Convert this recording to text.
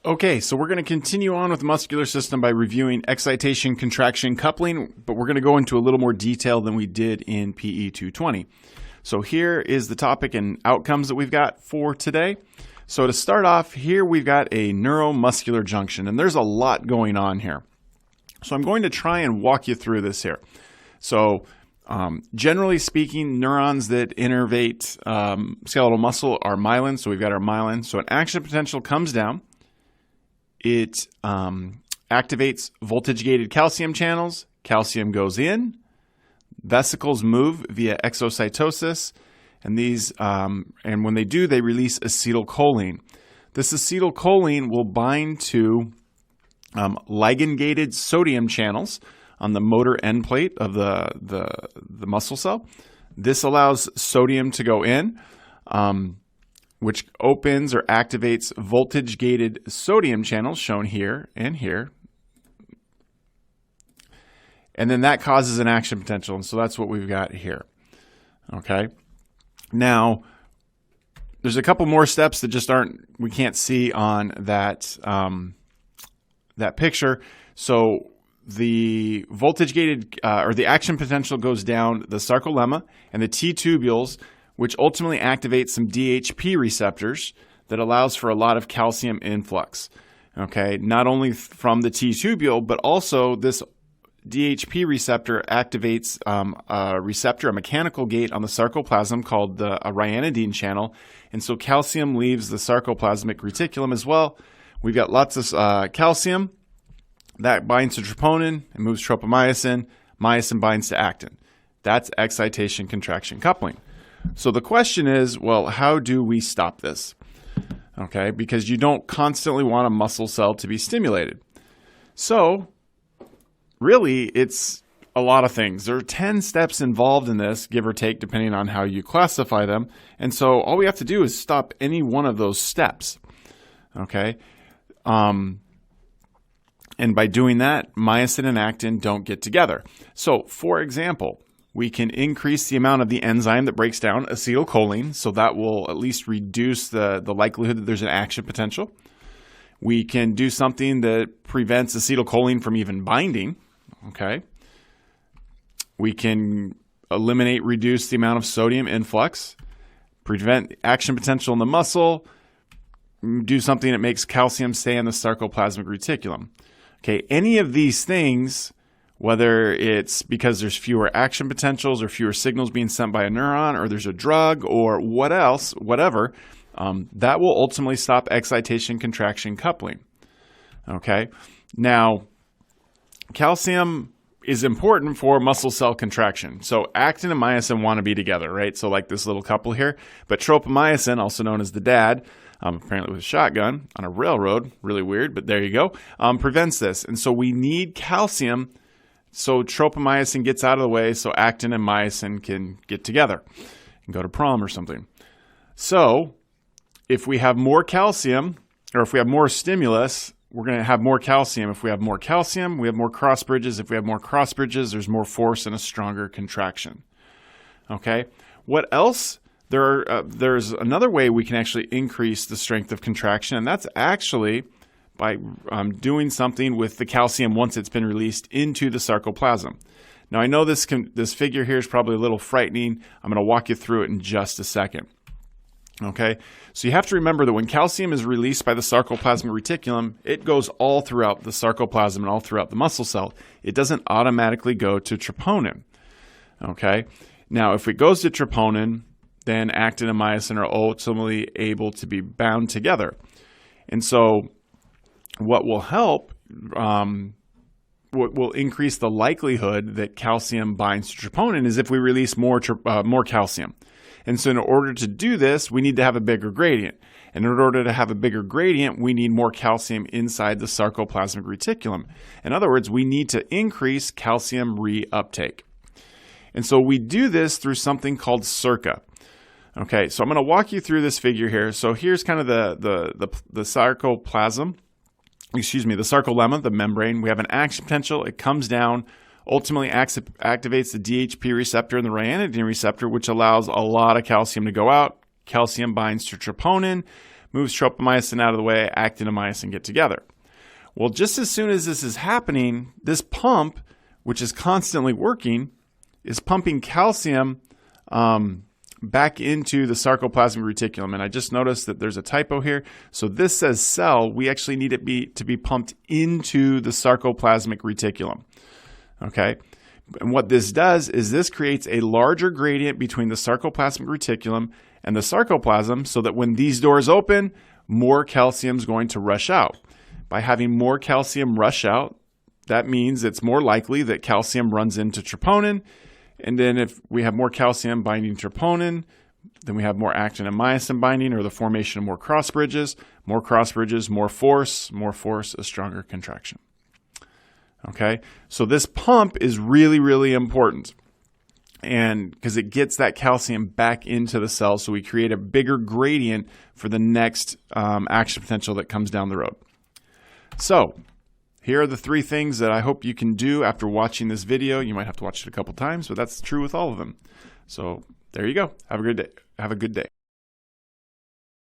Okay, so we're going to continue on with the muscular system by reviewing excitation-contraction coupling, but we're going to go into a little more detail than we did in PE 220. So here is the topic and outcomes that we've got for today. So to start off, here we've got a neuromuscular junction, and there's a lot going on here. So I'm going to try and walk you through this here. So generally speaking, neurons that innervate skeletal muscle are myelin. So we've got our myelin. So an action potential comes down. It activates voltage-gated calcium channels. Calcium goes in. Vesicles move via exocytosis, and these, and when they do, they release acetylcholine. This acetylcholine will bind to ligand-gated sodium channels on the motor end plate of the muscle cell. This allows sodium to go in, which opens or activates voltage-gated sodium channels, shown here and here. And then that causes an action potential, and so that's what we've got here. Okay. Now, there's a couple more steps that just we can't see on that, that picture. So the voltage-gated, or the action potential goes down the sarcolemma and the T-tubules, which ultimately activates some DHP receptors that allows for a lot of calcium influx. Okay, not only from the T-tubule, but also this DHP receptor activates a mechanical gate on the sarcoplasm called the ryanodine channel, and so calcium leaves the sarcoplasmic reticulum as well. We've got lots of calcium that binds to troponin and moves tropomyosin. Myosin binds to actin. That's excitation-contraction coupling. So the question is, well, how do we stop this? Okay, because you don't constantly want a muscle cell to be stimulated. So really, it's a lot of things. There are 10 steps involved in this, give or take, depending on how you classify them. And so all we have to do is stop any one of those steps. Okay? And by doing that, myosin and actin don't get together. So, for example, we can increase the amount of the enzyme that breaks down acetylcholine, so that will at least reduce the likelihood that there's an action potential. We can do something that prevents acetylcholine from even binding. Okay. We can reduce the amount of sodium influx, prevent action potential in the muscle, do something that makes calcium stay in the sarcoplasmic reticulum. Okay, any of these things, whether it's because there's fewer action potentials or fewer signals being sent by a neuron, or there's a drug or whatever, that will ultimately stop excitation-contraction coupling. Okay, now calcium is important for muscle cell contraction. So actin and myosin want to be together, right? So like this little couple here. But tropomyosin, also known as the dad, apparently with a shotgun on a railroad, really weird, but there you go, prevents this. And so we need calcium so tropomyosin gets out of the way so actin and myosin can get together and go to prom or something. So if we have more calcium, or if we have more stimulus, we're going to have more calcium. If we have more calcium, we have more cross bridges. If we have more cross bridges, there's more force and a stronger contraction. Okay. What else? There's another way we can actually increase the strength of contraction, and that's actually by doing something with the calcium once it's been released into the sarcoplasm. Now, I know this figure here is probably a little frightening. I'm going to walk you through it in just a second. Okay, so you have to remember that when calcium is released by the sarcoplasmic reticulum, it goes all throughout the sarcoplasm and all throughout the muscle cell. It doesn't automatically go to troponin. Okay, now if it goes to troponin, then actin and myosin are ultimately able to be bound together. And so what will help, what will increase the likelihood that calcium binds to troponin is if we release more calcium. And so in order to do this, we need to have a bigger gradient. And in order to have a bigger gradient, we need more calcium inside the sarcoplasmic reticulum. In other words, we need to increase calcium reuptake. And so we do this through something called SERCA. Okay, so I'm going to walk you through this figure here. So here's kind of the sarcoplasm, the sarcolemma, the membrane. We have an action potential. It comes down, ultimately activates the DHP receptor and the ryanodine receptor, which allows a lot of calcium to go out. Calcium binds to troponin, moves tropomyosin out of the way, actinomyosin get together. Well, just as soon as this is happening, this pump, which is constantly working, is pumping calcium back into the sarcoplasmic reticulum. And I just noticed that there's a typo here. So this says cell. We actually need it to be pumped into the sarcoplasmic reticulum. Okay. And what this does is this creates a larger gradient between the sarcoplasmic reticulum and the sarcoplasm, so that when these doors open, more calcium is going to rush out. By having more calcium rush out, that means it's more likely that calcium runs into troponin. And then if we have more calcium binding troponin, then we have more actin and myosin binding, or the formation of more cross bridges, more force, a stronger contraction. Okay, so this pump is really, really important, and because it gets that calcium back into the cell, so we create a bigger gradient for the next action potential that comes down the road. So here are the 3 things that I hope you can do after watching this video. You might have to watch it a couple times, but that's true with all of them. So there you go. Have a good day.